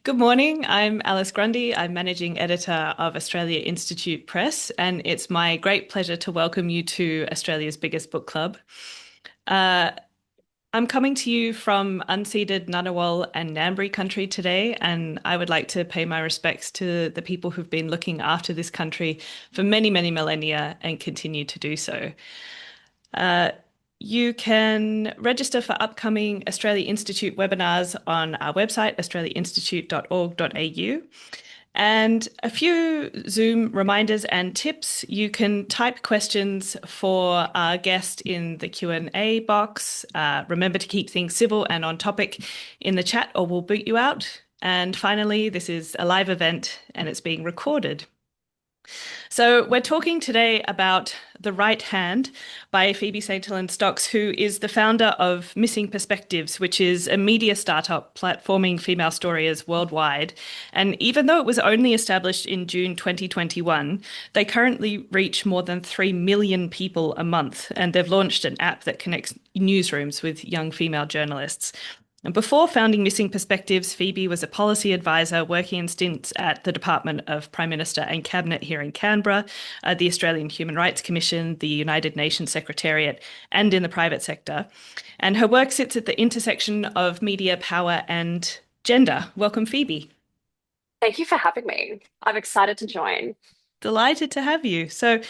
Good morning. I'm Alice Grundy. I'm managing editor of Australia Institute Press, and it's my great pleasure to welcome you to Australia's biggest book club. Uh, I'm coming to you from unceded Ngunnawal and Ngambri country today, and I would like to pay my respects to the people who've been looking after this country for many, many millennia and continue to do so. Uh, you can register for upcoming Australia Institute webinars on our website, australiainstitute.org.au. And a few Zoom reminders and tips. You can type questions for our guest in the Q&A box. Remember to keep things civil and on topic in the chat or we'll boot you out. And finally, this is a live event and it's being recorded. So we're talking today about The Right Hand by Phoebe Saintilan-Stocks, who is the founder of Missing Perspectives, which is a media startup platforming female stories worldwide. And even though it was only established in June 2021, they currently reach more than 3 million people a month, and they've launched an app that connects newsrooms with young female journalists. And before founding Missing Perspectives, Phoebe was a policy advisor working in stints at the Department of Prime Minister and Cabinet here in Canberra, the Australian Human Rights Commission, the United Nations Secretariat, and in the private sector. And her work sits at the intersection of media, power, and gender. Welcome, Phoebe. Thank you for having me. I'm excited to join. Delighted to have you. So,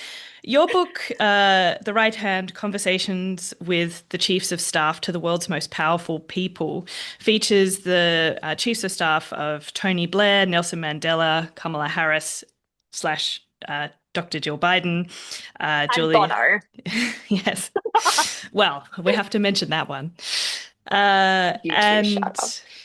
your book, The Right Hand Conversations with the Chiefs of Staff to the World's Most Powerful People, features the Chiefs of Staff of Tony Blair, Nelson Mandela, Kamala Harris, slash Dr. Jill Biden, And Julie. Bono. Yes. Well, we have to mention that one. You too, shut up.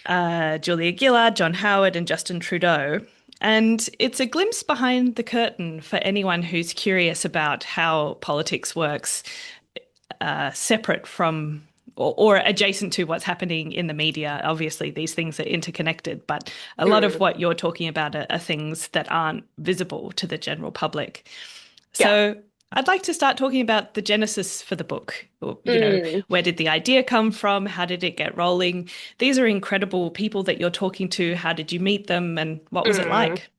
And Julia Gillard, John Howard, and Justin Trudeau. And it's a glimpse behind the curtain for anyone who's curious about how politics works, separate from or adjacent to what's happening in the media. Obviously, these things are interconnected, but a lot of Mm, what you're talking about are things that aren't visible to the general public. yeah. So I'd like to start talking about the genesis for the book. Mm, Where did the idea come from? How did it get rolling? These are incredible people that you're talking to. How did you meet them and what was it mm. like?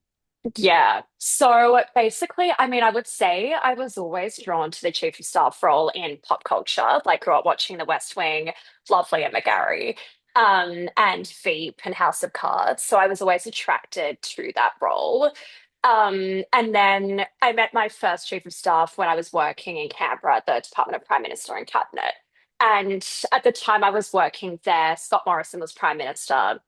Yeah. So basically, I would say I was always drawn to the chief of staff role in pop culture. Like grew up watching The West Wing, Lovely and McGarry, and Veep and House of Cards. So I was always attracted to that role. And then I met my first chief of staff when I was working in Canberra at the Department of Prime Minister and Cabinet. And at the time I was working there, Scott Morrison was Prime Minister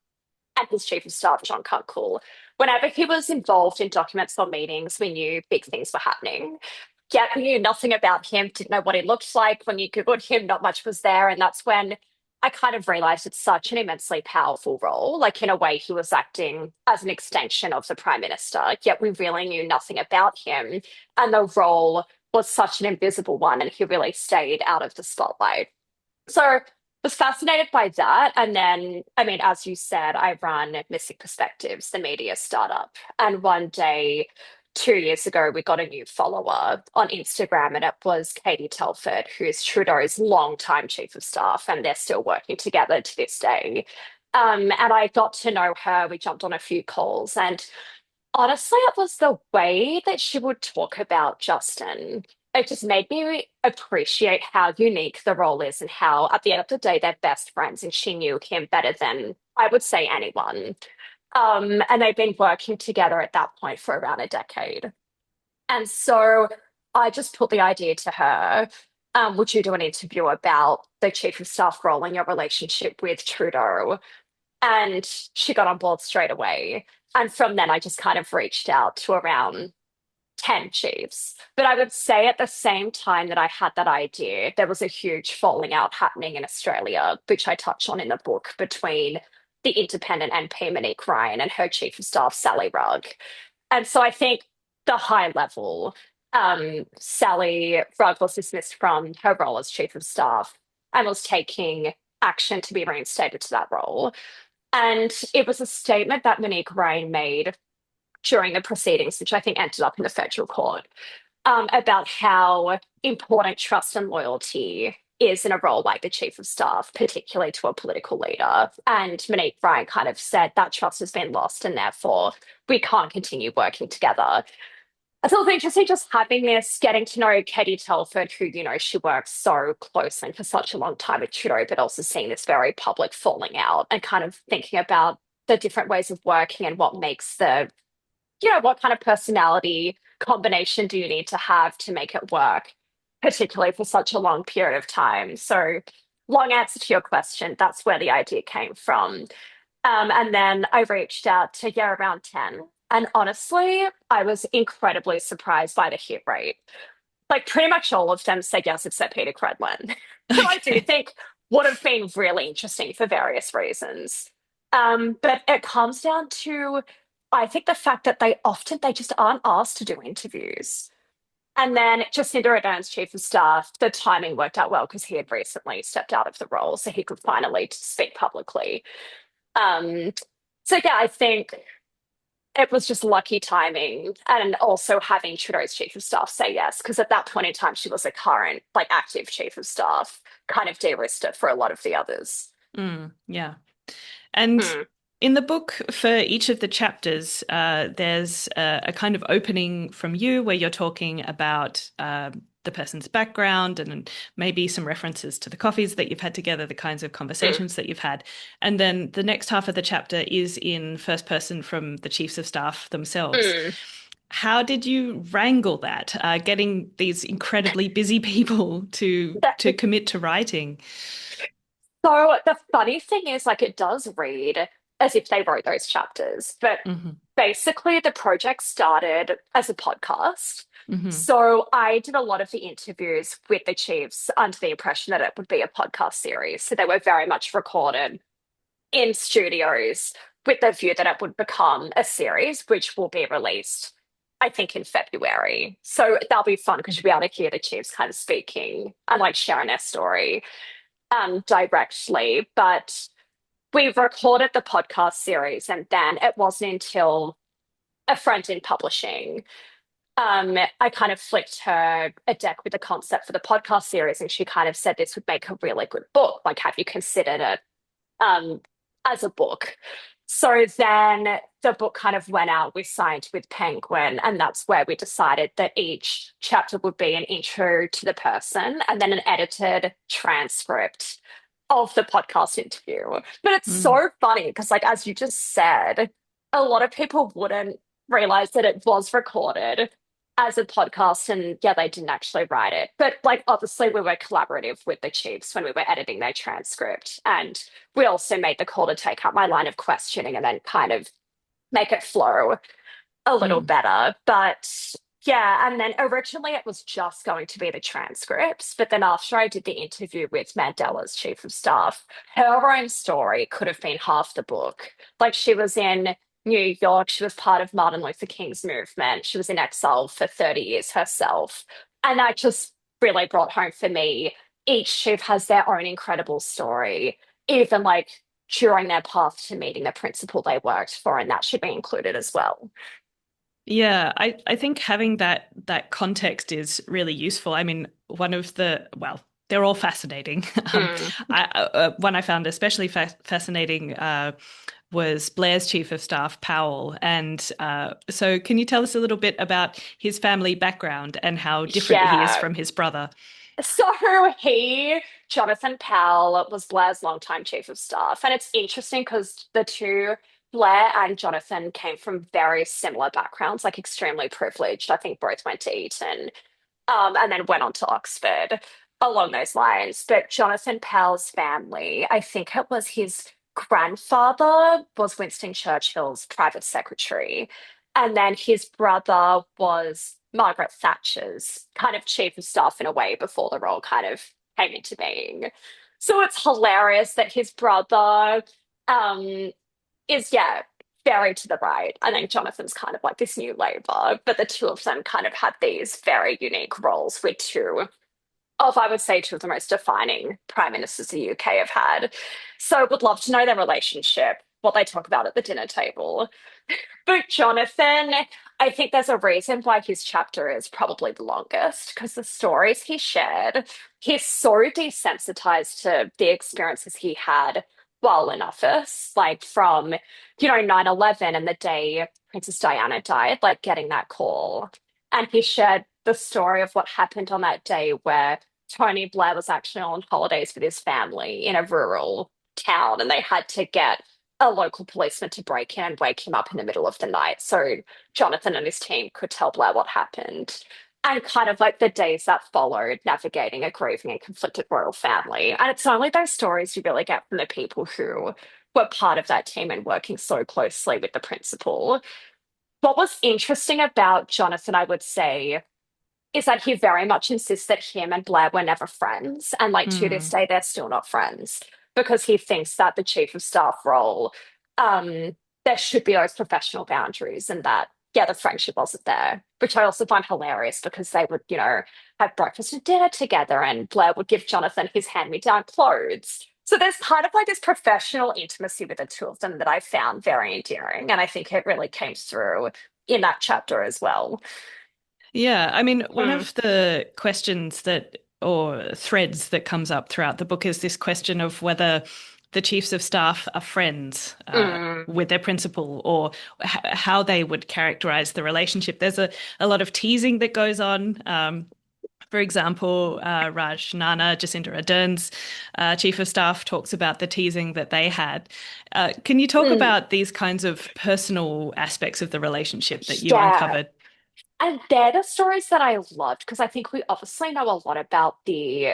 and his chief of staff, John Kunkel. Whenever he was involved in documents or meetings, we knew big things were happening. Yet we knew nothing about him, didn't know what he looked like. When you Googled him, not much was there. And that's when I kind of realized it's such an immensely powerful role. Like, in a way, he was acting as an extension of the prime minister, yet we really knew nothing about him. And the role was such an invisible one, and he really stayed out of the spotlight. So was fascinated by that. And then, as you said, I run Missing Perspectives, the media startup. And one day, 2 years ago, we got a new follower on Instagram, and it was Katie Telford, who's Trudeau's longtime chief of staff, and they're still working together to this day. And I got to know her. We jumped on a few calls, and honestly, it was the way that she would talk about Justin. It just made me appreciate how unique the role is and how, at the end of the day, they're best friends. And she knew him better than I would say anyone. And they've been working together at that point for around a decade. And so I just put the idea to her, would you do an interview about the chief of staff role in your relationship with Trudeau? And she got on board straight away. And from then, I just kind of reached out to around 10 chiefs. But I would say at the same time that I had that idea, there was a huge falling out happening in Australia, which I touch on in the book between the Independent MP Monique Ryan and her chief of staff, Sally Rugg. And so I think the high level, Sally Rugg was dismissed from her role as chief of staff and was taking action to be reinstated to that role. And it was a statement that Monique Ryan made during the proceedings, which I think ended up in the federal court, about how important trust and loyalty is in a role like the chief of staff, particularly to a political leader. And Monique Ryan kind of said that trust has been lost and therefore we can't continue working together. I thought it was interesting just having this, getting to know Katie Telford, who, she works so closely and for such a long time with Trudeau, but also seeing this very public falling out and kind of thinking about the different ways of working and what makes what kind of personality combination do you need to have to make it work, particularly for such a long period of time. So, long answer to your question, that's where the idea came from. And then I reached out to, yeah, around 10. And honestly, I was incredibly surprised by the hit rate. Like, pretty much all of them said yes, except Peter Credlin, who I do Okay. think would have been really interesting for various reasons. But it comes down to, I think, the fact that they just aren't asked to do interviews. And then Jacinda Ardern's chief of staff, the timing worked out well because he had recently stepped out of the role, so he could finally speak publicly. Um, so yeah, I think it was just lucky timing, and also having Trudeau's chief of staff say yes, because at that point in time she was a current, like, active chief of staff, kind of de-risked it for a lot of the others. Yeah. And Hmm. in the book, for each of the chapters, there's a kind of opening from you where you're talking about the person's background and maybe some references to the coffees that you've had together, the kinds of Hmm. conversations that you've had. And then the next half of the chapter is in first person from the chiefs of staff themselves. Hmm. How did you wrangle that, getting these incredibly busy people to commit to writing? So the funny thing is, like, it does read as if they wrote those chapters, but Hmm. basically the project started as a podcast. Hmm. So I did a lot of the interviews with the chiefs under the impression that it would be a podcast series. So they were very much recorded in studios with the view that it would become a series, which will be released, I think, in February. So that'll be fun because you'll be able to hear the chiefs kind of speaking and like sharing their story directly. But we recorded the podcast series, and then it wasn't until a friend in publishing, I kind of flicked her a deck with the concept for the podcast series, and she kind of said this would make a really good book. Like, have you considered it um, as a book? So then the book kind of went out. We signed with Penguin, and that's where we decided that each chapter would be an intro to the person and then an edited transcript of the podcast interview. But it's Mm. so funny because, like, as you just said, a lot of people wouldn't realize that it was recorded as a podcast, and yeah, they didn't actually write it. But like, obviously we were collaborative with the chiefs when we were editing their transcript, and we also made the call to take out my line of questioning and then kind of make it flow a little Mm. better. But yeah, and then originally it was just going to be the transcripts, but then after I did the interview with Mandela's chief of staff, her own story could have been half the book. Like, she was in New York, she was part of Martin Luther King's movement, she was in exile for 30 years herself. And that just really brought home for me. Each chief has their own incredible story, even like during their path to meeting the principal they worked for, and that should be included as well. Yeah, I think having that context is really useful. I mean, well, they're all fascinating. Mm. One I found especially fascinating was Blair's chief of staff, Powell. And so, can you tell us a little bit about his family background and how different he is Yeah. from his brother? So Jonathan Powell, was Blair's longtime chief of staff. And it's interesting because the two, Blair and Jonathan, came from very similar backgrounds, like extremely privileged. I think both went to Eton, and then went on to Oxford along those lines. But Jonathan Powell's family, I think it was his grandfather was Winston Churchill's private secretary. And then his brother was Margaret Thatcher's kind of chief of staff in a way before the role kind of came into being. So it's hilarious that his brother um, is, yeah, very to the right. I think Jonathan's kind of like this new Labour, but the two of them kind of had these very unique roles with two of, I would say, two of the most defining prime ministers the UK have had. So would love to know their relationship. what they talk about at the dinner table. But Jonathan, I think there's a reason why his chapter is probably the longest because the stories he shared, he's so desensitized to the experiences he had while in office, like from, 9/11 and the day Princess Diana died, like getting that call. And he shared the story of what happened on that day where Tony Blair was actually on holidays with his family in a rural town and they had to get a local policeman to break in and wake him up in the middle of the night so Jonathan and his team could tell Blair what happened. And kind of like the days that followed, navigating a grieving and conflicted royal family. And it's only those stories you really get from the people who were part of that team and working so closely with the principal. What was interesting about Jonathan, I would say, is that he very much insists that him and Blair were never friends. And like to this Mm. day, they're still not friends because he thinks that the chief of staff role, there should be those professional boundaries and that, yeah, the friendship wasn't there, which I also find hilarious because they would, have breakfast and dinner together and Blair would give Jonathan his hand-me-down clothes. So there's kind of like this professional intimacy with the two of them that I found very endearing. And I think it really came through in that chapter as well. Yeah, I mean, one Mm, of the questions that or threads that comes up throughout the book is this question of whether the chiefs of staff are friends mm, with their principal or how they would characterize the relationship. There's a lot of teasing that goes on. For example, Raj Nana, Jacinda Ardern's chief of staff, talks about the teasing that they had. Can you talk mm. about these kinds of personal aspects of the relationship that you Yeah. uncovered? And they're the stories that I loved because I think we obviously know a lot about the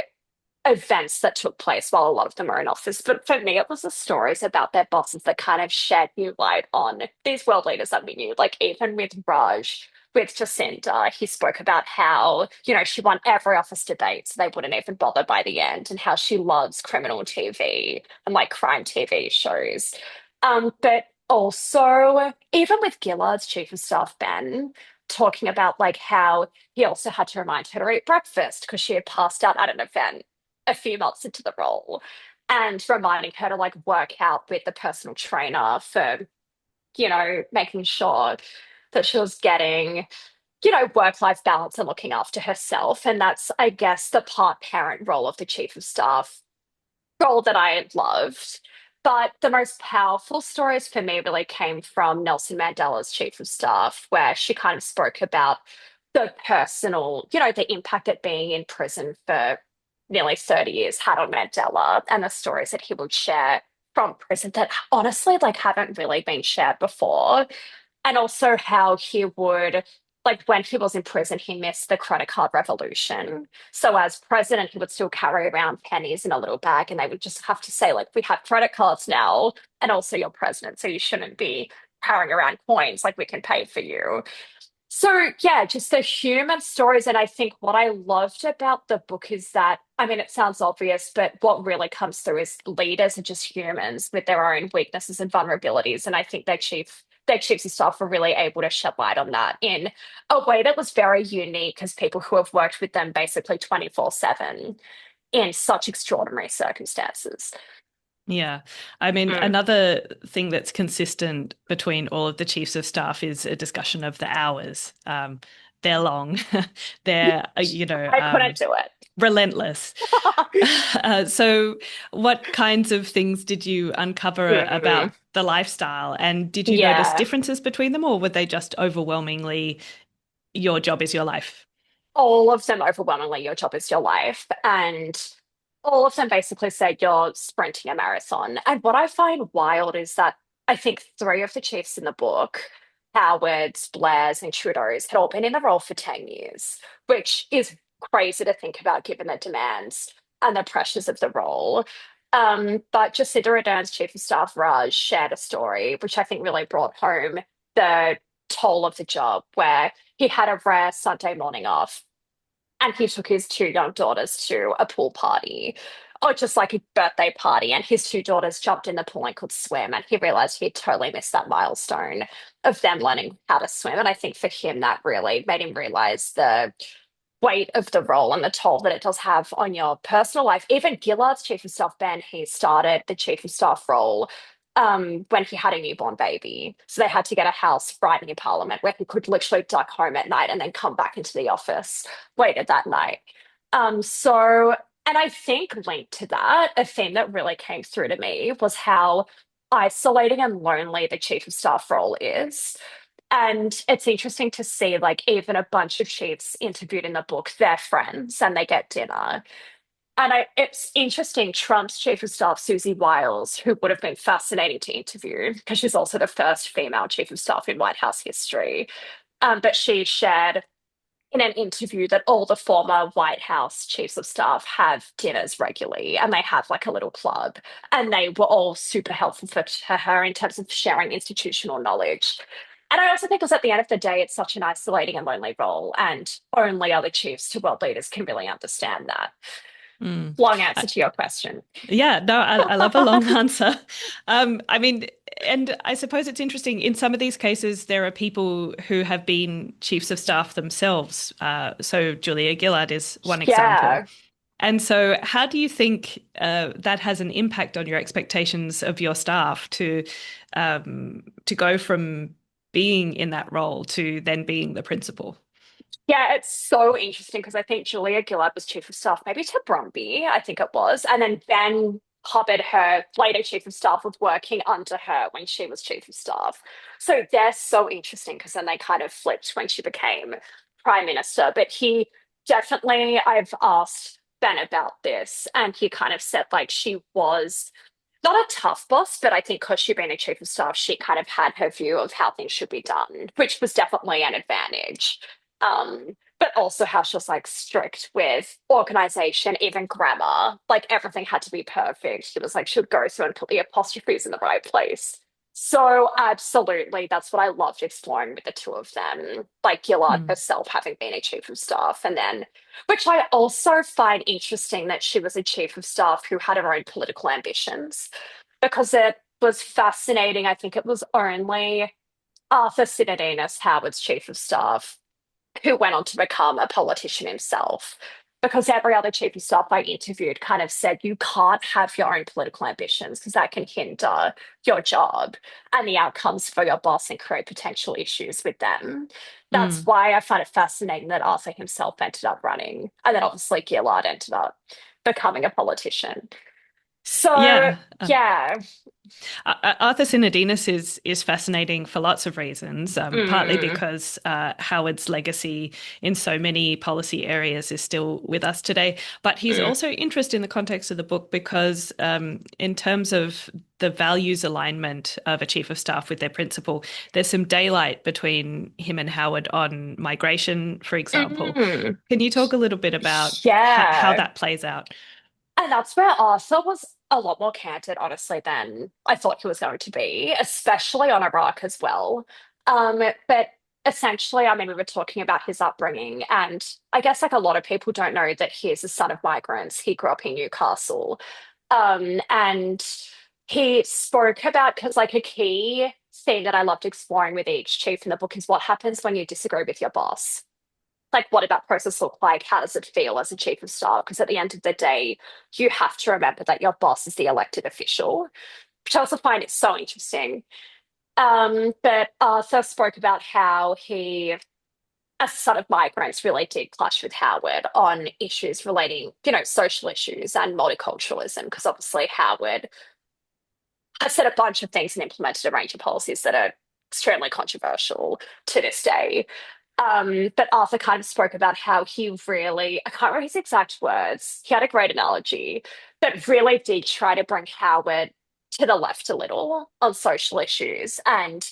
events that took place while a lot of them are in office. But for me, it was the stories about their bosses that kind of shed new light on these world leaders that we knew. Like even with Raj, with Jacinda, he spoke about how, she won every office debate, so they wouldn't even bother by the end, and how she loves criminal TV and like crime TV shows. But also, even with Gillard's chief of staff, Ben, talking about like how he also had to remind her to eat breakfast because she had passed out at an event a few months into the role and reminding her to like work out with the personal trainer for, making sure that she was getting, work-life balance and looking after herself. And that's, I guess, the part parent role of the chief of staff role that I loved. But the most powerful stories for me really came from Nelson Mandela's chief of staff, where she kind of spoke about the personal, the impact that being in prison for nearly 30 years had on Mandela and the stories that he would share from prison that honestly like haven't really been shared before. And also how he would, like when he was in prison, he missed the credit card revolution. So as president, he would still carry around pennies in a little bag, and they would just have to say, like, we have credit cards now, and also you're president, so you shouldn't be carrying around coins, like we can pay for you. So yeah, just the human stories. And I think what I loved about the book is that, I mean, it sounds obvious, but what really comes through is leaders are just humans with their own weaknesses and vulnerabilities. And I think their chiefs and staff were really able to shed light on that in a way that was very unique as people who have worked with them basically 24/7 in such extraordinary circumstances. Yeah. I mean, Mm. another thing that's consistent between all of the chiefs of staff is a discussion of the hours. They're long, they're, I couldn't do relentless. it. So, what kinds of things did you uncover Mm. about the lifestyle? And did you notice Yeah. differences between them, or were they just overwhelmingly your job is your life? All of them overwhelmingly your job is your life. And all of them basically said you're sprinting a marathon. And what I find wild is that I think three of the chiefs in the book, Howard's, Blair's, and Trudeau's, had all been in the role for 10 years, which is crazy to think about given the demands and the pressures of the role. But Jacinda Ardern's chief of staff, Raj, shared a story which I think really brought home the toll of the job, where he had a rare Sunday morning off and he took his two young daughters to a pool party, or just like a birthday party, and his two daughters jumped in the pool and could swim, and he realized he'd totally missed that milestone of them learning how to swim. And I think for him, that really made him realize the weight of the role and the toll that it does have on your personal life. Even Gillard's chief of staff, Ben, he started the chief of staff role when he had a newborn baby. So they had to get a house right near Parliament where he could literally duck home at night and then come back into the office later that night. So, and I think linked to that, a theme that really came through to me was how isolating and lonely the chief of staff role is. And it's interesting to see, like, even a bunch of chiefs interviewed in the book, they're friends and they get dinner. And it's interesting, Trump's chief of staff, Susie Wiles, who would have been fascinating to interview because she's also the first female chief of staff in White House history. But she shared in an interview that all the former White House chiefs of staff have dinners regularly and they have like a little club. And they were all super helpful for her in terms of sharing institutional knowledge. And I also think because at the end of the day, it's such an isolating and lonely role, and only other chiefs to world leaders can really understand that. Mm. Long answer to your question. Yeah, no, I love a long answer. I mean, and I suppose it's interesting. In some of these cases, there are people who have been chiefs of staff themselves. So Julia Gillard is one example. Yeah. And so, how do you think that has an impact on your expectations of your staff to go from being in that role to then being the principal? Yeah, it's so interesting because I think Julia Gillard was chief of staff, maybe to Brumby, I think it was. And then Ben Hubbard, her later chief of staff, was working under her when she was chief of staff. So they're so interesting because then they kind of flipped when she became prime minister. But he definitely, I've asked Ben about this, and he kind of said like she was not a tough boss, but I think because she'd been a chief of staff, she kind of had her view of how things should be done, which was definitely an advantage. But also how she was like strict with organization, even grammar. Like everything had to be perfect. She was like, she'd go through and put the apostrophes in the right place. So absolutely, that's what I loved exploring with the two of them. Like Gillard Mm. herself having been a chief of staff, and then, which I also find interesting that she was a chief of staff who had her own political ambitions, because it was fascinating. I think it was only Arthur Sinodinos, Howard's chief of staff, who went on to become a politician himself. Because every other chief of staff I interviewed kind of said you can't have your own political ambitions because that can hinder your job and the outcomes for your boss and create potential issues with them. That's Mm. why I find it fascinating that Arthur himself ended up running, and then obviously Gillard ended up becoming a politician. So, Yeah. yeah. Arthur Sinodinos is fascinating for lots of reasons, partly Mm, because Howard's legacy in so many policy areas is still with us today. But he's mm, also interesting in the context of the book because, in terms of the values alignment of a chief of staff with their principal, there's some daylight between him and Howard on migration, for example. mm. Can you talk a little bit about how Yeah. that plays out? And that's where Arthur was a lot more candid, honestly, than I thought he was going to be, especially on Iraq as well. But essentially, I mean, we were talking about his upbringing, and I guess like a lot of people don't know that he's the son of migrants. He grew up in Newcastle. And he spoke about, because like a key thing that I loved exploring with each chief in the book is what happens when you disagree with your boss. Like, what did that process look like? How does it feel as a chief of staff? Because at the end of the day, you have to remember that your boss is the elected official, which I also find it so interesting. But Arthur spoke about how he, as a son of migrants, really did clash with Howard on issues relating, social issues and multiculturalism, because obviously Howard has said a bunch of things and implemented a range of policies that are extremely controversial to this day. But Arthur kind of spoke about how he really, I can't remember his exact words, he had a great analogy, but really did try to bring Howard to the left a little on social issues. And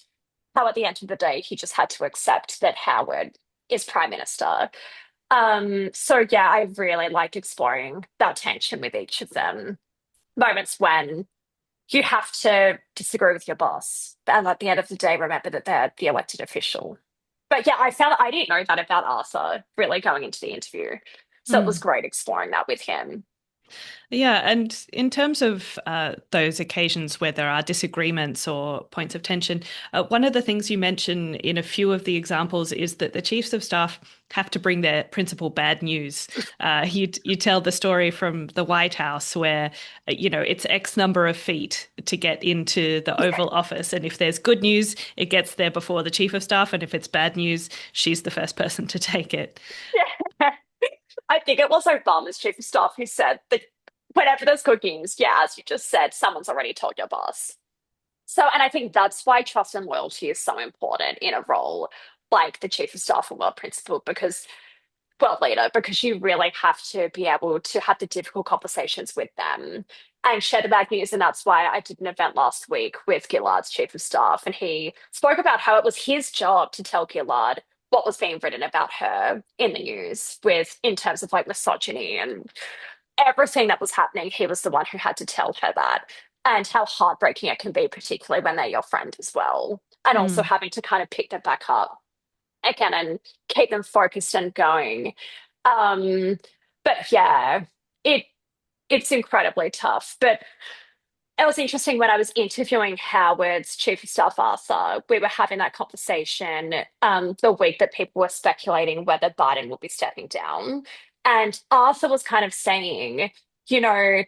how at the end of the day, he just had to accept that Howard is prime minister. So yeah, I really liked exploring that tension with each of them. Moments when you have to disagree with your boss. And at the end of the day, remember that they're the elected official. But yeah, I found I didn't know that about Arthur really going into the interview. So it was Mm. great exploring that with him. Yeah, and in terms of those occasions where there are disagreements or points of tension, one of the things you mention in a few of the examples is that the chiefs of staff have to bring their principal bad news. You tell the story from the White House where, it's X number of feet to get into the Oval Office, and if there's good news, it gets there before the chief of staff, and if it's bad news, she's the first person to take it. Yeah. I think it was Obama's chief of staff who said that whenever there's good news, yeah, as you just said, someone's already told your boss. So, and I think that's why trust and loyalty is so important in a role like the chief of staff and world principal, because world leader, because you really have to be able to have the difficult conversations with them and share the bad news. And that's why I did an event last week with Gillard's chief of staff, and he spoke about how it was his job to tell Gillard what was being written about her in the news with in terms of like misogyny and everything that was happening. He was the one who had to tell her that, and how heartbreaking it can be, particularly when they're your friend as well, and also Mm. having to kind of pick them back up again and keep them focused and going. Um, but yeah, it it's incredibly tough. But it was interesting when I was interviewing Howard's chief of staff, Arthur. We were having that conversation the week that people were speculating whether Biden will be stepping down. And Arthur was kind of saying, you know,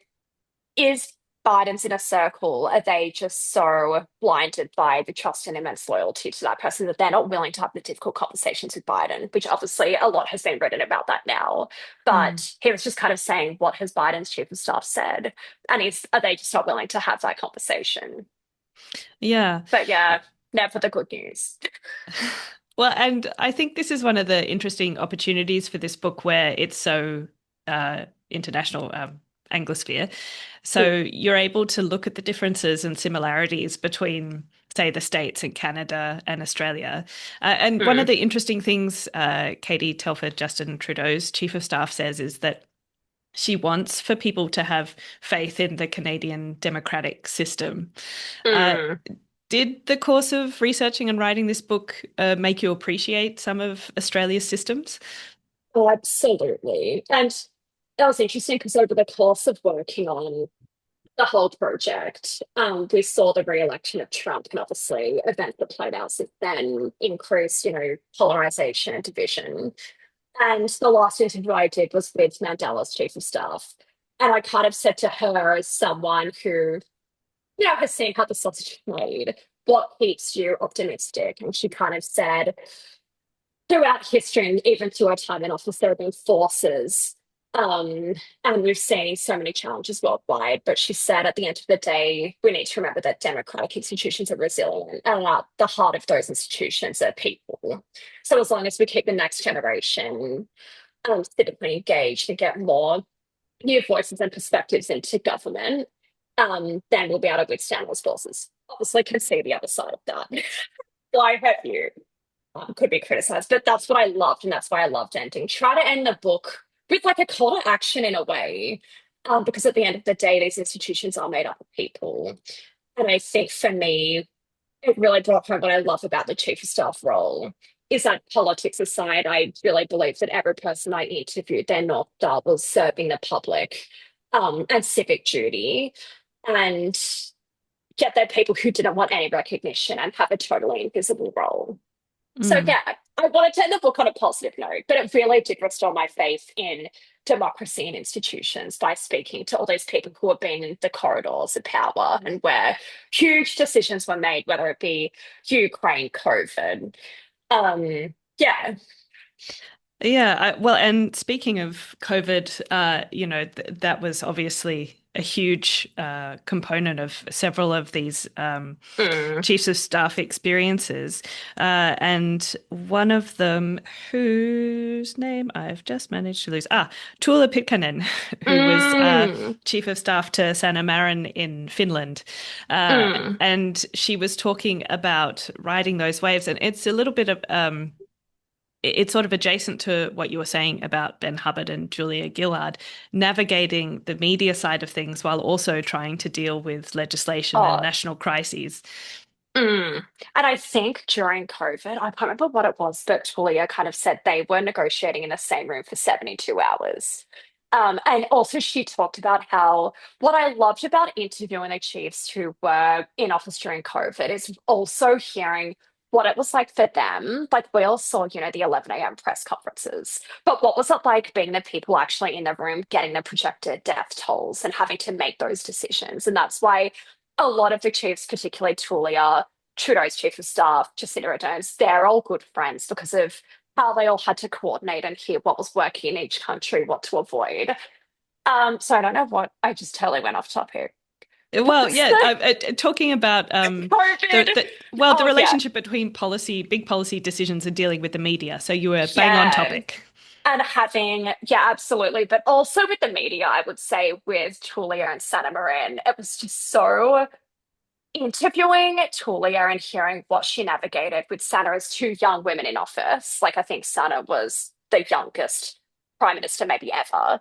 is Biden's inner circle, are they just so blinded by the trust and immense loyalty to that person that they're not willing to have the difficult conversations with Biden? Which obviously a lot has been written about that now. Mm. But he was just kind of saying, what has Biden's chief of staff said? And are they just not willing to have that conversation? Yeah. But yeah, never the good news. Well, and I think this is one of the interesting opportunities for this book where it's so international, Anglosphere. So Mm, you're able to look at the differences and similarities between, say, the States and Canada and Australia. And one of mm, the interesting things Katie Telford, Justin Trudeau's chief of staff, says is that she wants for people to have faith in the Canadian democratic system. Uh, mm. did the course of researching and writing this book make you appreciate some of Australia's systems? Oh, absolutely. And that was interesting because over the course of working on the whole project. We saw the re-election of Trump, and obviously events that played out since then increased, polarization and division. And the last interview I did was with Mandela's chief of staff. And I kind of said to her, as someone who, has seen how the sausage is made, what keeps you optimistic? And she kind of said, throughout history and even through our time in office, there have been forces. Um, and we've seen so many challenges worldwide. But she said at the end of the day, we need to remember that democratic institutions are resilient. And at the heart of those institutions are people. So as long as we keep the next generation civically engaged and get more new voices and perspectives into government, then we'll be able to withstand those forces. Obviously, can see the other side of that. So I hope you could be criticized, but that's what I loved, and that's why I loved ending. Try to end the book with like a call to action in a way, because at the end of the day, these institutions are made up of people. And I think for me, it really brought home what I love about the chief of staff role is that politics aside, I really believe that every person I interviewed, their North Star was serving the public and civic duty. And yet they're people who didn't want any recognition and have a totally invisible role. So Mm. yeah, I wanted to end the book on a positive note, but it really did restore my faith in democracy and institutions by speaking to all these people who have been in the corridors of power and where huge decisions were made, whether it be Ukraine, COVID. Yeah. Yeah, well, and speaking of COVID, that was obviously a huge component of several of these Mm, chiefs of staff experiences. And one of them, whose name I've just managed to lose, Tuula Pitkänen, who was mm, chief of staff to Sanna Marin in Finland. mm. And she was talking about riding those waves. And it's a little bit of it's sort of adjacent to what you were saying about Ben Hubbard and Julia Gillard, navigating the media side of things while also trying to deal with legislation and Oh, national crises. mm. And I think during COVID, I can't remember what it was, but Tulia kind of said they were negotiating in the same room for 72 hours. And also, she talked about how what I loved about interviewing the chiefs who were in office during COVID is also hearing what it was like for them. Like, we all saw, the 11 a.m. press conferences, but what was it like being the people actually in the room getting the projected death tolls and having to make those decisions? And that's why a lot of the chiefs, particularly Tulia, Trudeau's chief of staff, Jacinda Ardern, they're all good friends because of how they all had to coordinate and hear what was working in each country, what to avoid. So I don't know what I just totally went off topic. Well, What's yeah, the talking about COVID? the Oh yeah, relationship between big policy decisions and dealing with the media. So you were bang on yeah. topic. And having, yeah, absolutely. But also with the media, I would say with Julia and Sanna Marin, it was just so interviewing Julia and hearing what she navigated with Sanna as two young women in office. Like, I think Sanna was the youngest prime minister maybe ever.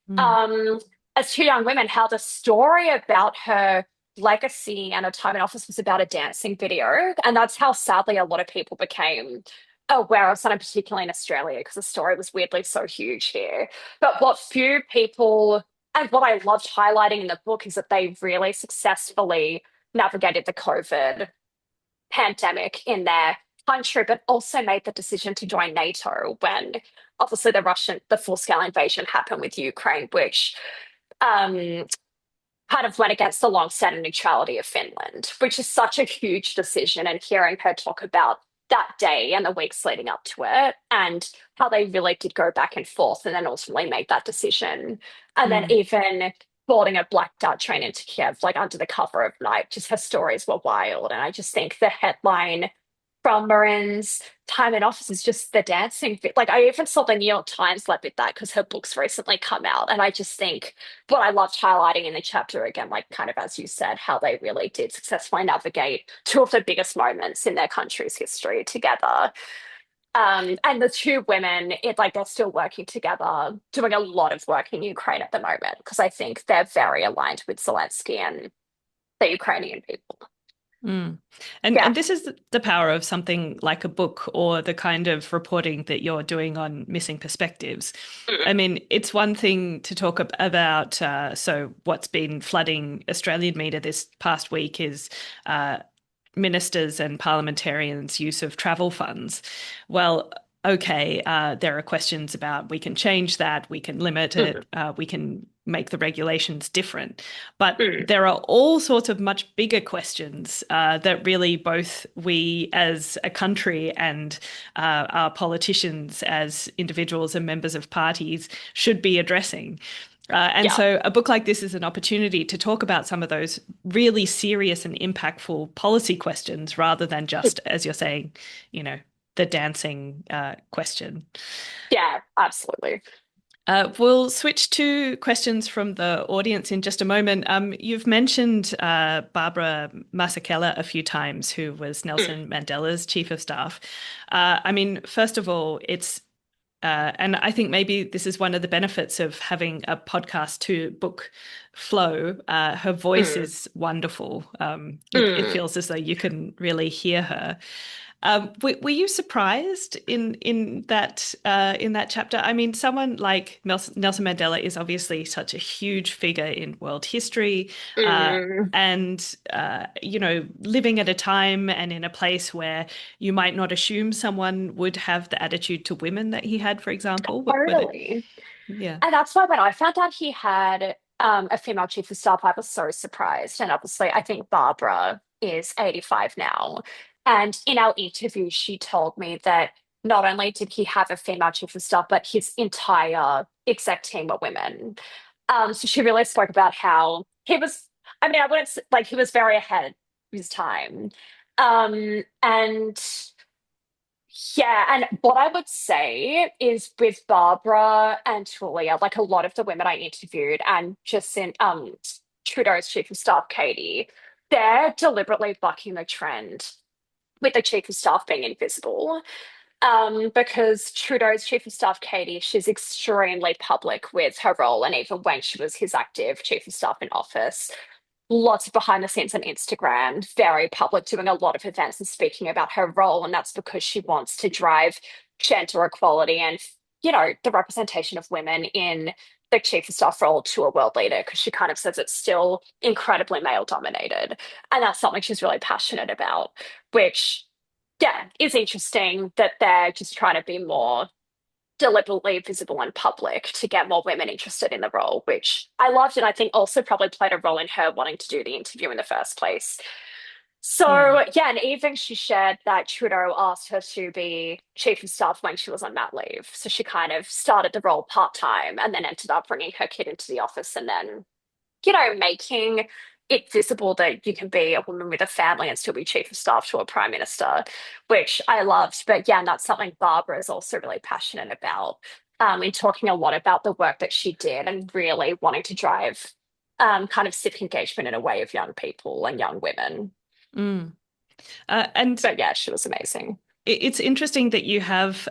Mm. um, as two young women, how the story about her legacy and her time in office was about a dancing video. And that's how sadly a lot of people became aware of something, particularly in Australia, because the story was weirdly so huge here. But what few people, and what I loved highlighting in the book, is that they really successfully navigated the COVID pandemic in their country, but also made the decision to join NATO when obviously the full scale invasion happened with Ukraine, which um, kind of went against the long-standing neutrality of Finland, which is such a huge decision. And hearing her talk about that day and the weeks leading up to it, and how they really did go back and forth, and then ultimately made that decision. And then Mm. even boarding a blacked out train into Kiev, like under the cover of night, just her stories were wild. And I just think the headline from Marin's time in office is just the dancing bit. Like, I even saw the New York Times led with that because her book's recently come out. And I just think what I loved highlighting in the chapter again, like kind of as you said, how they really did successfully navigate two of the biggest moments in their country's history together. And the two women, they're still working together, doing a lot of work in Ukraine at the moment, because I think they're very aligned with Zelensky and the Ukrainian people. Mm. Yeah. And this is the power of something like a book or the kind of reporting that you're doing on missing perspectives. I Mm. mean, it's one thing to talk about. So what's been flooding Australian media this past week is ministers and parliamentarians' use of travel funds. Well, okay, there are questions about we can change that, we can limit Mm. it, we can make the regulations different. But Mm. there are all sorts of much bigger questions that really both we as a country and our politicians as individuals and members of parties should be addressing. And Yeah. so a book like this is an opportunity to talk about some of those really serious and impactful policy questions rather than just, as you're saying, you know, the dancing question. Yeah, absolutely. We'll switch to questions from the audience in just a moment. You've mentioned Barbara Masekela a few times, who was Mm. Nelson Mandela's chief of staff. I mean, first of all, and I think maybe this is one of the benefits of having a podcast to book flow. Her voice Mm. is wonderful. It Mm. feels as though you can really hear her. Were you surprised in that chapter? I mean, someone like Nelson Mandela is obviously such a huge figure in world history, Mm. and living at a time and in a place where you might not assume someone would have the attitude to women that he had, for example. Totally. Yeah. And that's why when I found out he had a female chief of staff, I was so surprised. And obviously, I think Barbara is 85 now. And in our interview, she told me that not only did he have a female chief of staff, but his entire exec team were women. So she really spoke about how he was, I mean, I wouldn't like he was very ahead of his time. And yeah, and what I would say is with Barbara and Julia, like a lot of the women I interviewed, and just in Trudeau's chief of staff, Katie, they're deliberately bucking the trend with the chief of staff being invisible. Because Trudeau's chief of staff, Katie, she's extremely public with her role, and even when she was his active chief of staff in office, lots of behind the scenes on Instagram, very public, doing a lot of events and speaking about her role. And that's because she wants to drive gender equality and, the representation of women in the chief of staff role to a world leader because she kind of says it's still incredibly male dominated. And that's something she's really passionate about, which, yeah, is interesting that they're just trying to be more deliberately visible in public to get more women interested in the role, which I loved and I think also probably played a role in her wanting to do the interview in the first place. Mm. So, yeah, and even she shared that Trudeau asked her to be chief of staff when she was on mat leave. So she kind of started the role part time and then ended up bringing her kid into the office and then, making it visible that you can be a woman with a family and still be chief of staff to a prime minister, which I loved. But yeah, and that's something Barbara is also really passionate about, in talking a lot about the work that she did and really wanting to drive kind of civic engagement in a way of young people and young women. Mm. And But yeah, she was amazing. it's interesting that you have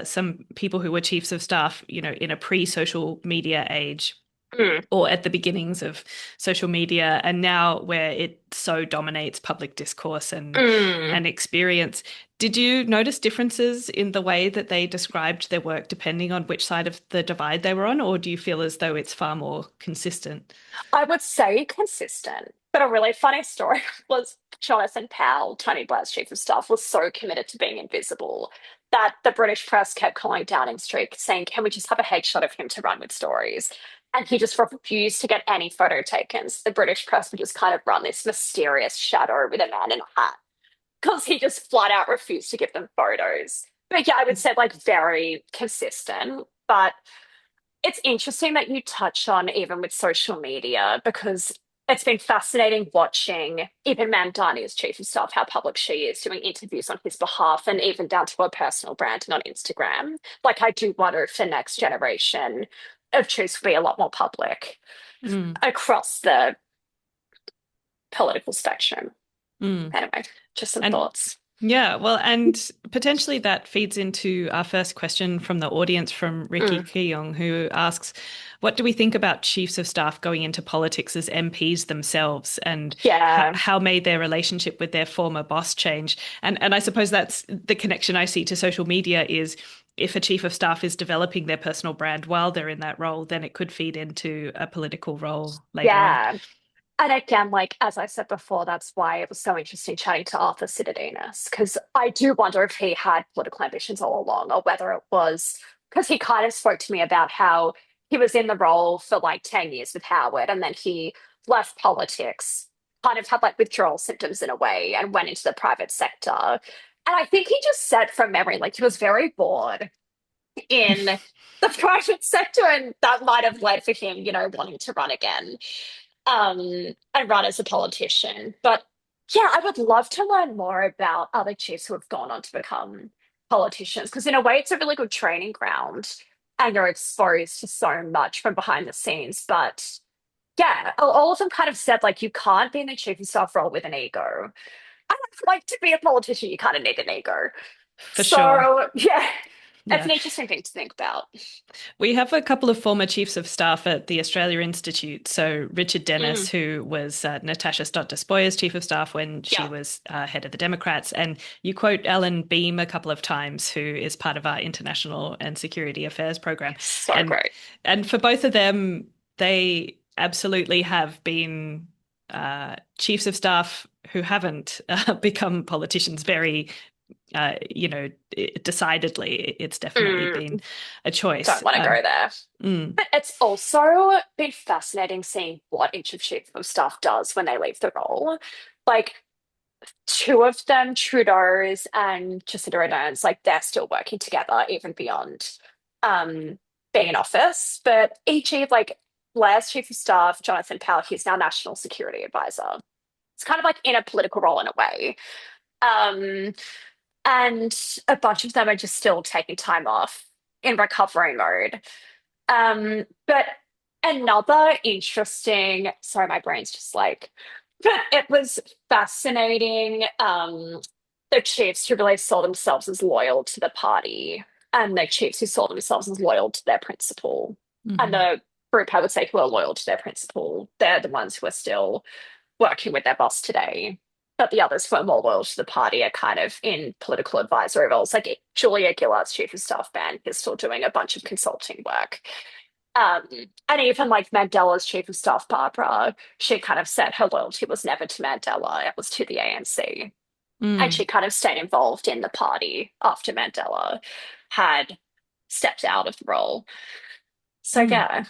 some people who were chiefs of staff, in a pre-social media age Mm, or at the beginnings of social media, and now where it so dominates public discourse mm. and experience. Did you notice differences in the way that they described their work depending on which side of the divide they were on, or do you feel as though it's far more consistent? I would say consistent. But a really funny story was Jonathan Powell, Tony Blair's chief of staff, was so committed to being invisible that the British press kept calling Downing Street saying, "Can we just have a headshot of him to run with stories?" And he just refused to get any photo taken. So the British press would just kind of run this mysterious shadow with a man in a hat because he just flat out refused to give them photos. But yeah, I would say like very consistent. But it's interesting that you touch on even with social media because it's been fascinating watching even Mandani as chief of staff, how public she is doing interviews on his behalf and even down to her personal branding on Instagram. Like I do wonder if the next generation of chiefs will be a lot more public Mm, across the political spectrum. mm. Anyway, just some And thoughts. yeah, well, and potentially that feeds into our first question from the audience from Ricky Mm, Keong, who asks, what do we think about chiefs of staff going into politics as MPs themselves, and yeah. how may their relationship with their former boss change? And I suppose that's the connection I see to social media is if a chief of staff is developing their personal brand while they're in that role, then it could feed into a political role later on. Yeah. And again, like as I said before, that's why it was so interesting chatting to Arthur Citadinus, because I do wonder if he had political ambitions all along, or whether it was because he kind of spoke to me about how he was in the role for like 10 years with Howard, and then he left politics, kind of had like withdrawal symptoms in a way, and went into the private sector. And I think he just said from memory, like he was very bored in the private sector, and that might have led for him, wanting to run again and run as a politician. But yeah, I would love to learn more about other chiefs who have gone on to become politicians because, in a way, it's a really good training ground and you're exposed to so much from behind the scenes. But yeah, all of them kind of said, like, you can't be in the chief of staff role with an ego. I like to be a politician, you kind of need an ego. For sure. So, yeah, it's Yeah. an interesting thing to think about. We have a couple of former chiefs of staff at the Australia Institute. So Richard Mm, Dennis, who was Natasha Stott Despoja's chief of staff when she yeah, was head of the Democrats, and you quote Alan Beam a couple of times, who is part of our international and security affairs program, so and great. for both of them, they absolutely have been chiefs of staff who haven't become politicians very decidedly, it's definitely been Mm, a choice. don't want to go there. Mm, But it's also been fascinating seeing what each of chief of staff does when they leave the role. Like two of them, Trudeau's and Jacinda Ardern's, like they're still working together even beyond um being in office. But e.g. like Blair's chief of staff, Jonathan Powell, he's now national security advisor. It's kind of like in a political role in a way. Um, and a bunch of them are just still taking time off in recovery mode. But another interesting, sorry, my brain's just like, but it was fascinating. The chiefs who really saw themselves as loyal to the party and the chiefs who saw themselves as loyal to their principle. And mhm. the group I would say who are loyal to their principle, they're the ones who are still working with their boss today. But the others who are more loyal to the party are kind of in political advisory roles. Like Julia Gillard's chief of staff, Ben, is still doing a bunch of consulting work. Um, and even like Mandela's chief of staff, Barbara, she kind of said her loyalty was never to Mandela, it was to the ANC. And she Mm, kind of stayed involved in the party after Mandela had stepped out of the role. So mm. yeah.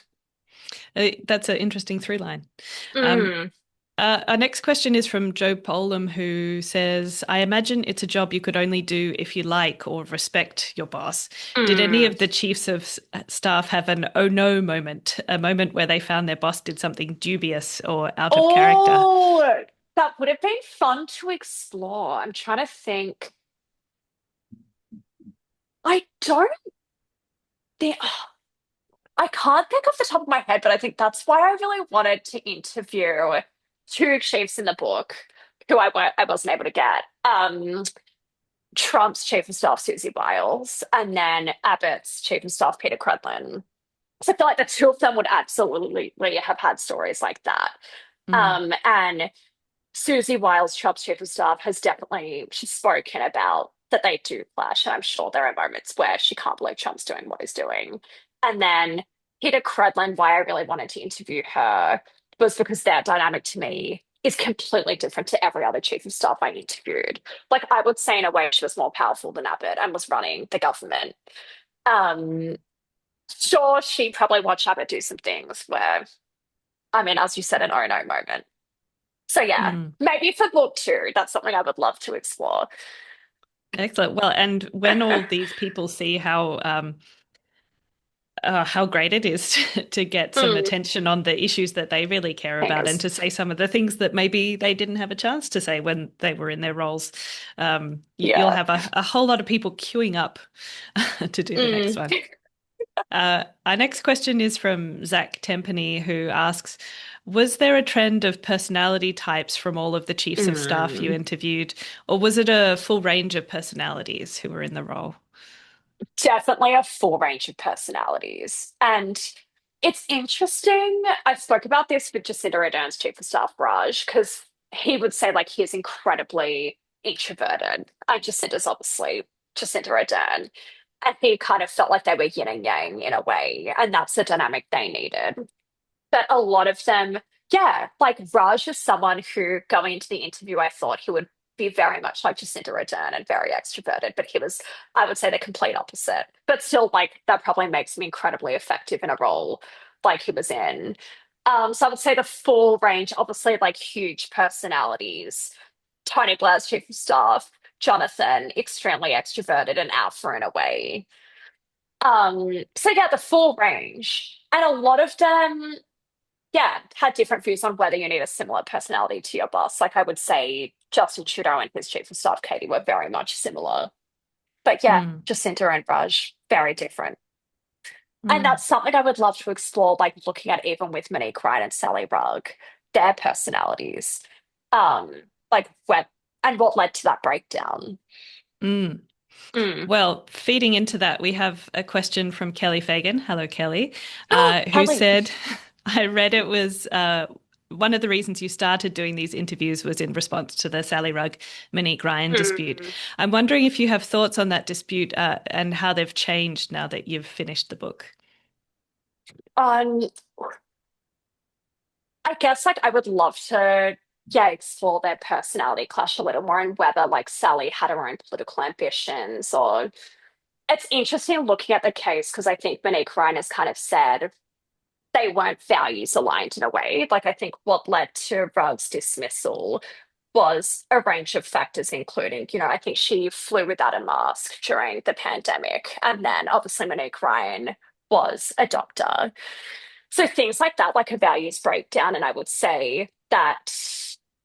That's an interesting through line. Um, Mm, our next question is from Joe Polam, who says, I imagine it's a job you could only do if you like or respect your boss. Did any mm. of the chiefs of staff have an oh no moment, a moment where they found their boss did something dubious or out of character? Oh, that would have been fun to explore. I'm trying to think. I don't think, I can't think off the top of my head, but I think that's why I really wanted to interview two chiefs in the book who I wasn't able to get. Trump's chief of staff, Susie Wiles, and then Abbott's chief of staff, Peter Crudlin. So I feel like the two of them would absolutely have had stories like that. Mm, And Susie Wiles, Trump's chief of staff, has definitely she's spoken about that they do clash, and I'm sure there are moments where she can't believe Trump's doing what he's doing. And then Peter Crudlin, why I really wanted to interview her was because their dynamic to me is completely different to every other chief of staff I interviewed. Like I would say in a way she was more powerful than Abbott and was running the government. Um, sure, she probably watched Abbott do some things where, I mean, as you said, an oh no moment. So yeah, mm. maybe for book two, that's something I would love to explore. Excellent. Well, and when all these people see how great it is to get some Mm, attention on the issues that they really care about and fingers. to say some of the things that maybe they didn't have a chance to say when they were in their roles. You'll Yeah. have a whole lot of people queuing up to do the next Mm, one. Our next question is from Zach Tempany, who asks, was there a trend of personality types from all of the chiefs of staff you mm. interviewed, or was it a full range of personalities who were in the role? Definitely a full range of personalities. And it's interesting. I spoke about this with Jacinda Ardern's chief of staff, Raj, because he would say like he's incredibly introverted. And Jacinda's obviously Jacinda Ardern. And he kind of felt like they were yin and yang in a way. And that's the dynamic they needed. But a lot of them, yeah, like Raj is someone who going into the interview, I thought he would be very much like Jacinda Ardern and very extroverted, but he was, I would say, the complete opposite. But still, like that probably makes him incredibly effective in a role like he was in. So I would say the full range, obviously, like huge personalities. Tony Blair's chief of staff, Jonathan, extremely extroverted and alpha in a way. So yeah, the full range. And a lot of them yeah, had different views on whether you need a similar personality to your boss. Like I would say Justin Trudeau and his chief of staff, Katie, were very much similar. But yeah, Mm, Jacinta and Raj, very different. And mm. that's something I would love to explore, like looking at even with Monique Ryan and Sally Rugg, their personalities. Um, like when and what led to that breakdown. Mm. Mm. Well, feeding into that, we have a question from Kelly Fagan. Hello, Kelly, Oh, who Kelly. said, I read it was one of the reasons you started doing these interviews was in response to the Sally Rugg Monique Ryan dispute. Mm. I'm wondering if you have thoughts on that dispute and how they've changed now that you've finished the book. Um, I guess like I would love to, yeah, explore their personality clash a little more and whether like Sally had her own political ambitions or it's interesting looking at the case because I think Monique Ryan has kind of said they weren't values aligned in a way. Like I think what led to Rugg's dismissal was a range of factors, including, I think she flew without a mask during the pandemic. And then obviously Monique Ryan was a doctor. So things like that, like a values breakdown. And I would say that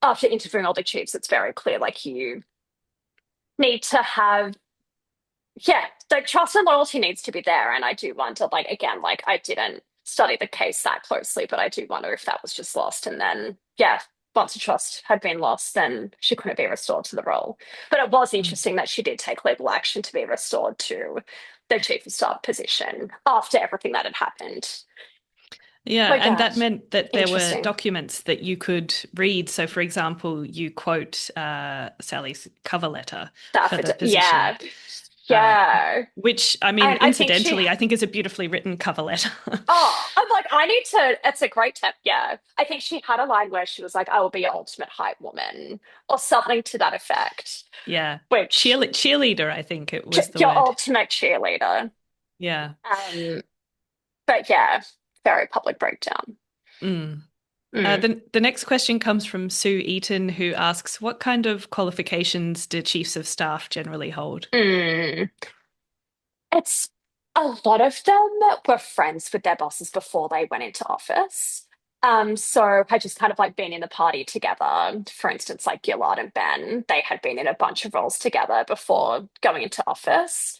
after interviewing all the chiefs, it's very clear like you need to have, yeah, the trust and loyalty needs to be there. And I do wonder, like, again, like I didn't study the case that closely, but I do wonder if that was just lost. And then, yeah, once the trust had been lost, then she couldn't be restored to the role. But it was Mm. interesting that she did take legal action to be restored to the chief of staff position after everything that had happened. Yeah, But and yeah, that meant that there were interesting. documents that you could read. So, for example, you quote Sally's cover letter That for for the position. yeah. uh, Yeah. which, I mean, And I think incidentally, I think is a beautifully written cover letter. oh, I'm like, I need to, it's a great tip. Yeah. I think she had a line where she was like, I will be your ultimate hype woman or something to that effect, Yeah. which, Cheerleader, I think it was the your word. ultimate cheerleader. Yeah. Um, but yeah, very public breakdown. Mm. Mm. The next question comes from Sue Eaton, who asks, what kind of qualifications do chiefs of staff generally hold? Mm. It's a lot of them were friends with their bosses before they went into office. So had just kind of like been in the party together. For instance, like Gillard and Ben, they had been in a bunch of roles together before going into office,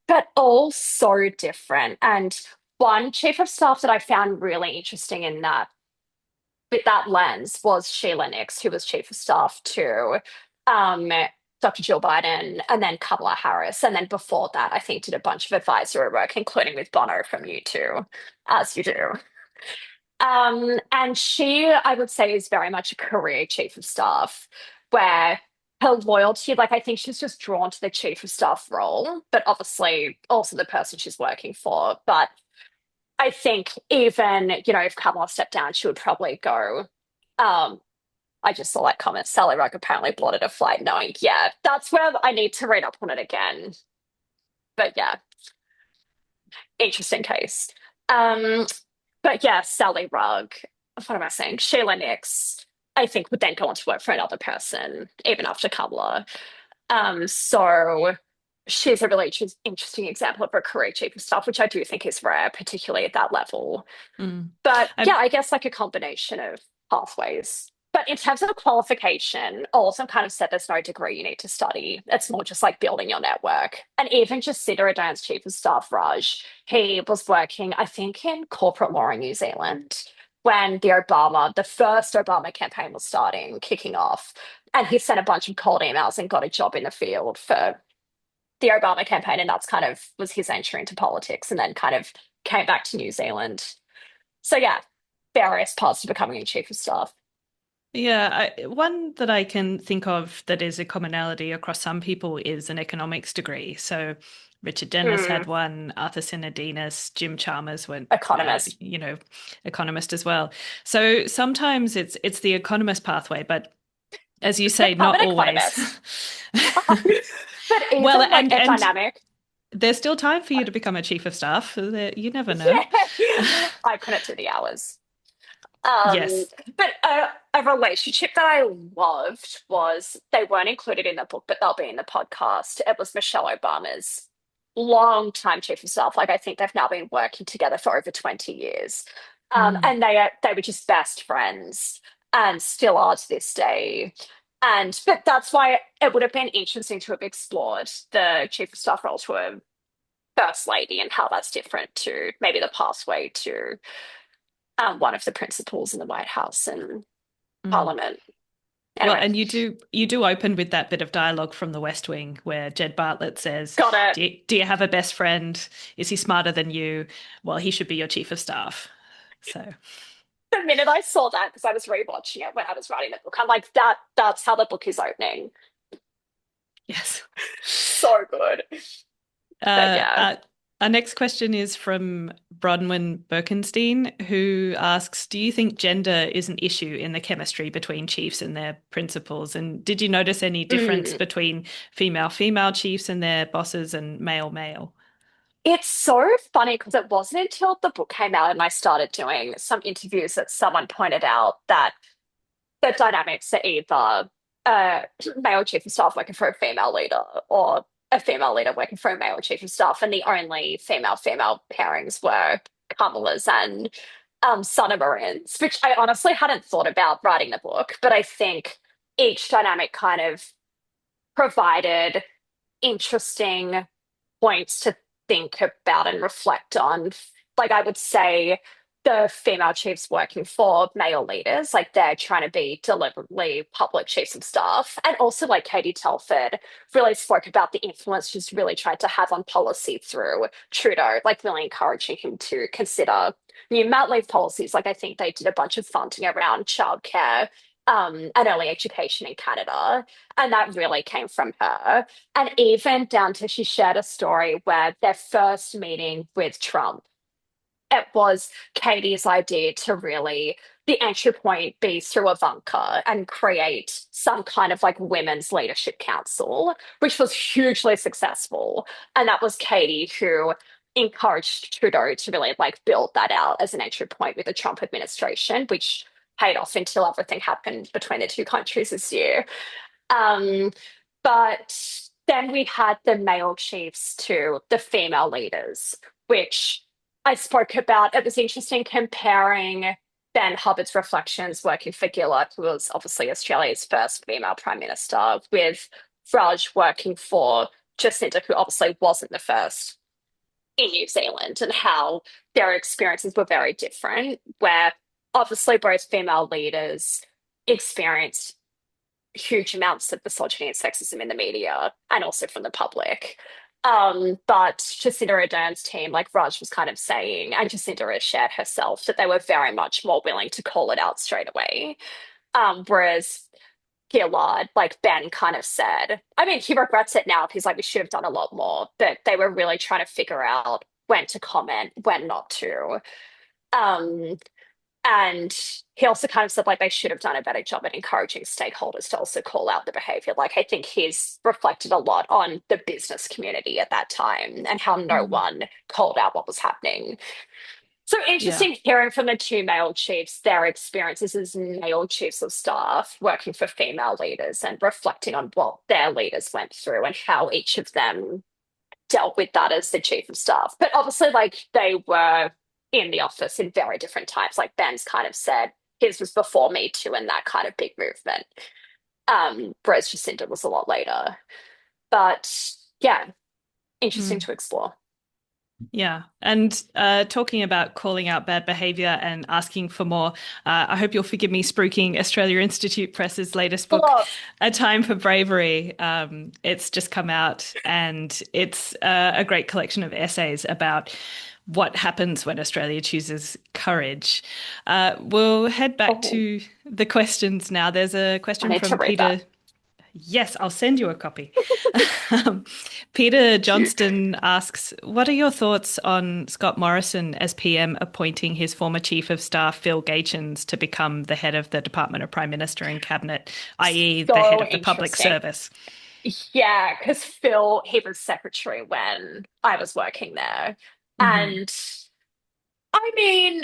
but all so different. And one chief of staff that I found really interesting in that with that lens was Sheila Nix, who was chief of staff to um, Dr. Jill Biden and then Kamala Harris. And then before that, I think did a bunch of advisory work, including with Bono from U2, as you do. And she, I would say, is very much a career chief of staff, where her loyalty, like I think she's just drawn to the chief of staff role, but obviously also the person she's working for. But I think even, if Kamala stepped down, she would probably go. Um, I just saw that comment. Sally Rugg apparently blotted a flight, knowing, yeah, that's where I need to read up on it again. But yeah, interesting case. Um, but yeah, Sally Rugg, what am I saying? Sheila Nix, I think would then go on to work for another person, even after Kamala. So she's a really interesting example of a career chief of staff, which I do think is rare, particularly at that level. Mm. But I, yeah, I guess like a combination of pathways. But in terms of qualification, also kind of said there's no degree you need to study. It's more just like building your network. And even just Jacinda Ardern's chief of staff, Raj, he was working, I think, in corporate law in New Zealand when the first Obama campaign was kicking off. And he sent a bunch of cold emails and got a job in the field for the Obama campaign. And that's kind of was his entry into politics and then kind of came back to New Zealand. So yeah, various paths to becoming a chief of staff. yeah, one that I can think of that is a commonality across some people is an economics degree. So Richard Dennis had Mm, one, Arthur Sinodinos, Jim Chalmers went, economist. economist as well. So sometimes it's the economist pathway, but as you say, I'm not an always. economist. But Well, even like a and dynamic. there's still time for you to become a chief of staff. You never know. Yeah, I couldn't do the hours. Um, Yes. but a relationship that I loved was they weren't included in the book, but they'll be in the podcast. It was Michelle Obama's long-time chief of staff. Like I think they've now been working together for over 20 years. Mm, And they were just best friends and still are to this day. And but that's why it would have been interesting to have explored the chief of staff role to a first lady and how that's different to maybe the pathway to one of the principals in the White House and mm. Parliament. Well, Anyway, and you do open with that bit of dialogue from The West Wing where Jed Bartlett says, got it. do you have a best friend? Is he smarter than you? Well, he should be your chief of staff. So, The minute I saw that, because I was rewatching it when I was writing the book, I'm like, that's how the book is opening. yes. So good. But Uh, yeah. uh, our next question is from Bronwyn Birkenstein, who asks, do you think gender is an issue in the chemistry between chiefs and their principals? And did you notice any difference Mm. between female chiefs and their bosses and male? It's so funny because it wasn't until the book came out and I started doing some interviews that someone pointed out that the dynamics are either a male chief of staff working for a female leader or a female leader working for a male chief of staff. And the only female pairings were Kamala's and Sanna Marin's, which I honestly hadn't thought about writing the book, but I think each dynamic kind of provided interesting points to think about and reflect on. Like I would say the female chiefs working for male leaders, like they're trying to be deliberately public chiefs of staff. And also like Katie Telford really spoke about the influence she's really tried to have on policy through Trudeau, like really encouraging him to consider new mat leave policies. Like I think they did a bunch of funding around childcare an early education in Canada. And that really came from her. And even down to she shared a story where their first meeting with Trump, it was Katie's idea to really the entry point be through Ivanka and create some kind of like women's leadership council, which was hugely successful. And that was Katie who encouraged Trudeau to really like build that out as an entry point with the Trump administration, which paid off until everything happened between the two countries this year. Um, but then we had the male chiefs to the female leaders, which I spoke about. It was interesting comparing Ben Hubbard's reflections working for Gillard, who was obviously Australia's first female prime minister, with Raj working for Jacinda, who obviously wasn't the first in New Zealand, and how their experiences were very different, where obviously both female leaders experienced huge amounts of misogyny and sexism in the media and also from the public. But Jacinda Ardern's team, like Raj was kind of saying, and Jacinda has shared herself, that they were very much more willing to call it out straight away. Whereas Gillard, like Ben kind of said, I mean, he regrets it now. He's like, we should have done a lot more, but they were really trying to figure out when to comment, when not to. Um, and he also kind of said like they should have done a better job at encouraging stakeholders to also call out the behavior. Like I think he's reflected a lot on the business community at that time and how no Mm. one called out what was happening. So Yeah. interesting hearing from the two male chiefs their experiences as male chiefs of staff working for female leaders and reflecting on what their leaders went through and how each of them dealt with that as the chief of staff. But obviously, like they were in the office in very different times. Like Ben's kind of said, his was before Me Too and that kind of big movement. Whereas Jacinda was a lot later. But yeah, interesting Mm. to explore. Yeah. And talking about calling out bad behavior and asking for more, I hope you'll forgive me spruiking Australia Institute Press's latest book, Oh, A Time for Bravery. It's just come out and it's a great collection of essays about what happens when Australia chooses courage. We'll head back oh, to the questions now. There's a I question need to from read that. Peter. Yes, I'll send you a copy. Um, Peter Johnston asks, what are your thoughts on Scott Morrison as PM appointing his former Chief of Staff, Phil Gaetjens, to become the head of the Department of Prime Minister and Cabinet, i.e., the head So of the public interesting. service? Yeah, because Phil, he was secretary when I was working there. Hmm. And I mean,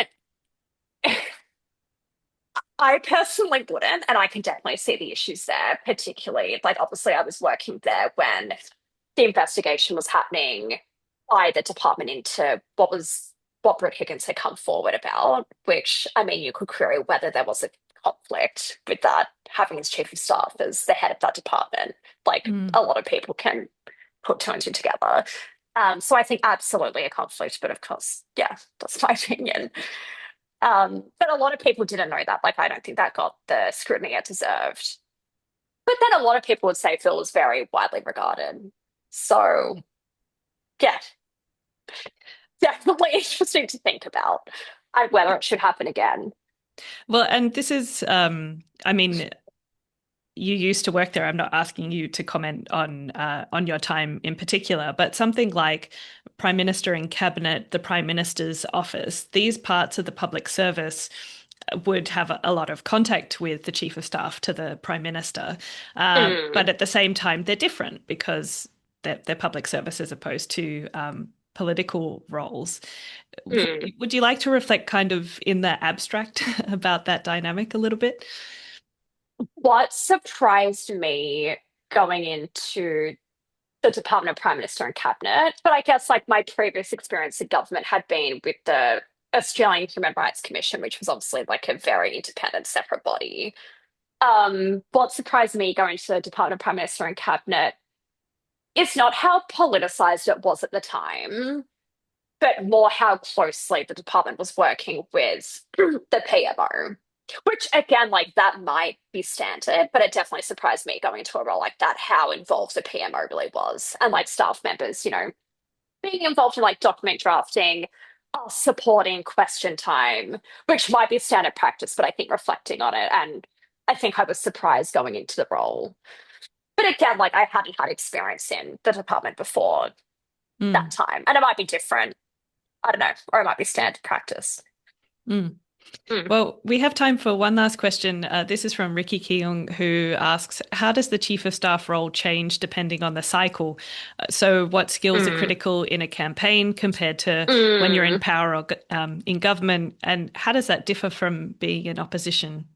I personally wouldn't, and I can definitely see the issues there, particularly like obviously I was working there when the investigation was happening by the department into what Britt Higgins had come forward about, which I mean you could query whether there was a conflict with that, having as chief of staff as the head of that department. Like Mm. a lot of people can put two and two together. So I think absolutely a conflict, but of course, yeah, that's my opinion. But a lot of people didn't know that. Like, I don't think that got the scrutiny it deserved. But then a lot of people would say Phil was very widely regarded. So, yeah, definitely interesting to think about and whether it should happen again. Well, and this is, I mean, you used to work there. I'm not asking you to comment on your time in particular, but something like Prime Minister and Cabinet, the Prime Minister's office, these parts of the public service would have a lot of contact with the Chief of Staff to the Prime Minister. But Mm, at the same time, they're different because they're public service as opposed to political roles. mm. Would you like to reflect kind of in the abstract about that dynamic a little bit? What surprised me going into the Department of Prime Minister and Cabinet, but I guess like my previous experience in government had been with the Australian Human Rights Commission, which was obviously like a very independent, separate body. What surprised me going to the Department of Prime Minister and Cabinet is not how politicized it was at the time, but more how closely the department was working with the PMO. Which again, like that might be standard, but it definitely surprised me going into a role like that, how involved the PMO really was. And like staff members, being involved in like document drafting, supporting question time, which might be standard practice, but I think reflecting on it and I think I was surprised going into the role. But again, like I hadn't had experience in the department before that Mm, time. And it might be different. I don't know. Or it might be standard practice. mm. Mm, Well, we have time for one last question. This is from Ricky Keung, who asks, how does the chief of staff role change depending on the cycle? So, what skills are mm, critical in a campaign compared to when you're in mm. power or in government? And how does that differ from being in opposition?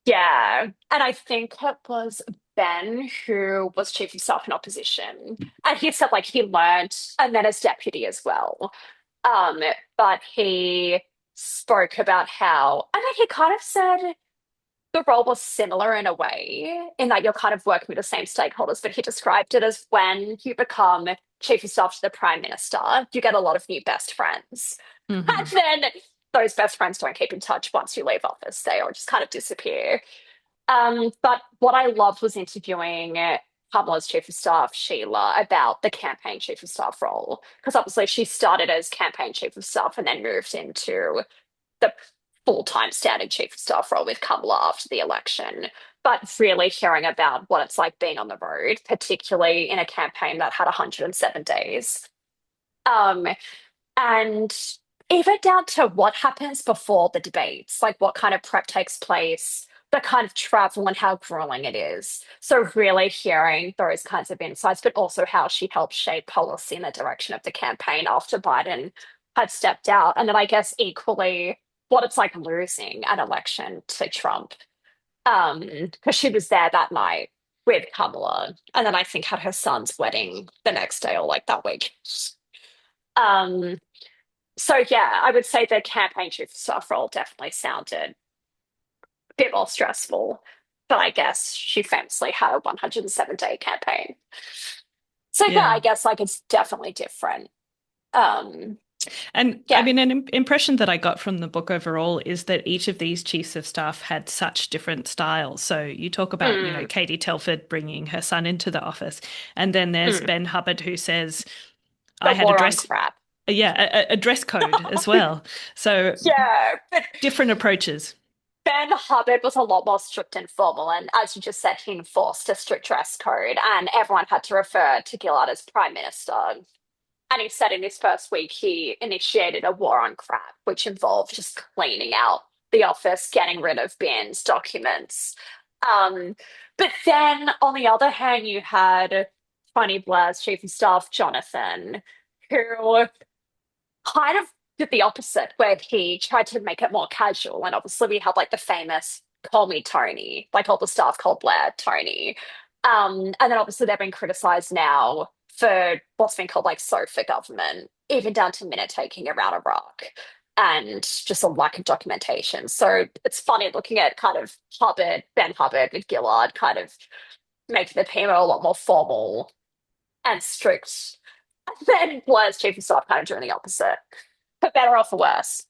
Yeah. And I think it was Ben who was chief of staff in opposition. And he said like he learned and then as deputy as well. Um, but he spoke about how, I mean, he kind of said the role was similar in a way, in that you're kind of working with the same stakeholders, but he described it as when you become chief of staff to the prime minister, you get a lot of new best friends. And Hmm. then those best friends don't keep in touch once you leave office. They all just kind of disappear. But what I loved was interviewing Kamala's chief of staff, Sheila, about the campaign chief of staff role. Because obviously she started as campaign chief of staff and then moved into the full-time standing chief of staff role with Kamala after the election. But really hearing about what it's like being on the road, particularly in a campaign that had 107 days. Um, and even down to what happens before the debates, like what kind of prep takes place, the kind of travel and how grueling it is. So, really hearing those kinds of insights, but also how she helped shape policy in the direction of the campaign after Biden had stepped out. And then, I guess, equally, what it's like losing an election to Trump. Because she was there that night with Kamala, and then I think had her son's wedding the next day or like that week. Um, so yeah, I would say the campaign chief of staff role definitely sounded a bit more stressful, but I guess she famously had a 107-day campaign. So yeah, Yeah. I guess like it's definitely different. Um, And I yeah. mean, an impression that I got from the book overall is that each of these chiefs of staff had such different styles. So you talk about, Mm, Katie Telford bringing her son into the office. And then there's mm. Ben Hubbard who says, I The had a war on dress, crap. yeah, a dress code as well. So Yeah, but different approaches. Ben Hubbard was a lot more strict and formal, and as you just said, he enforced a strict dress code, and everyone had to refer to Gillard as Prime Minister. And he said in his first week he initiated a war on crap, which involved just cleaning out the office, getting rid of bins, documents. Um, but then on the other hand, you had Tony Blair's chief of staff, Jonathan, who kind of did the opposite, where he tried to make it more casual. And obviously, we had like the famous "Call Me Tony," like all the staff called Blair Tony. And then obviously they're being criticized now for what's been called like sofa government, even down to minute taking around Iraq and just a lack of documentation. So it's funny looking at kind of Hubbard, Ben Hubbard with Gillard, kind of making the PMO a lot more formal and strict. And then Blair's chief of staff kind of doing the opposite, for better or for worse.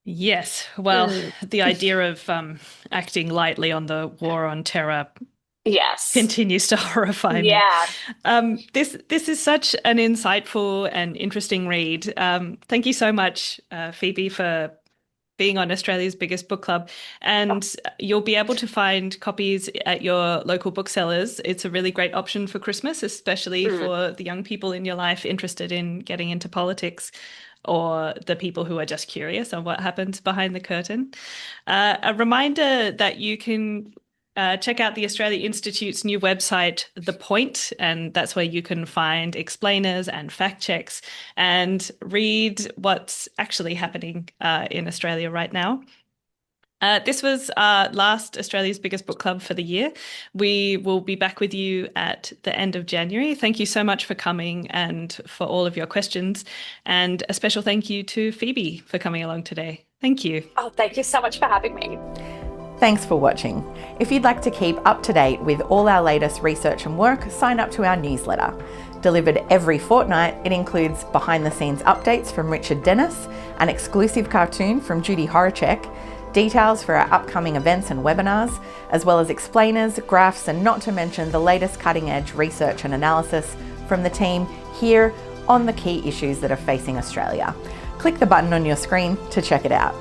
Yes. Well, Mm, the idea of acting lightly on the war on terror yes. continues to horrify me. Yeah. This is such an insightful and interesting read. Thank you so much, Phoebe, for being on Australia's biggest book club. And you'll be able to find copies at your local booksellers. It's a really great option for Christmas, especially Mm. for the young people in your life interested in getting into politics or the people who are just curious on what happens behind the curtain. A reminder that you can check out the Australia Institute's new website, The Point, and that's where you can find explainers and fact checks and read what's actually happening in Australia right now. This was our last Australia's Biggest Book Club for the year. We will be back with you at the end of January. Thank you so much for coming and for all of your questions. And a special thank you to Phoebe for coming along today. Thank you. Oh, thank you so much for having me. Thanks for watching. If you'd like to keep up to date with all our latest research and work, sign up to our newsletter. Delivered every fortnight, it includes behind-the-scenes updates from Richard Dennis, an exclusive cartoon from Judy Horacek, details for our upcoming events and webinars, as well as explainers, graphs, and not to mention the latest cutting-edge research and analysis from the team here on the key issues that are facing Australia. Click the button on your screen to check it out.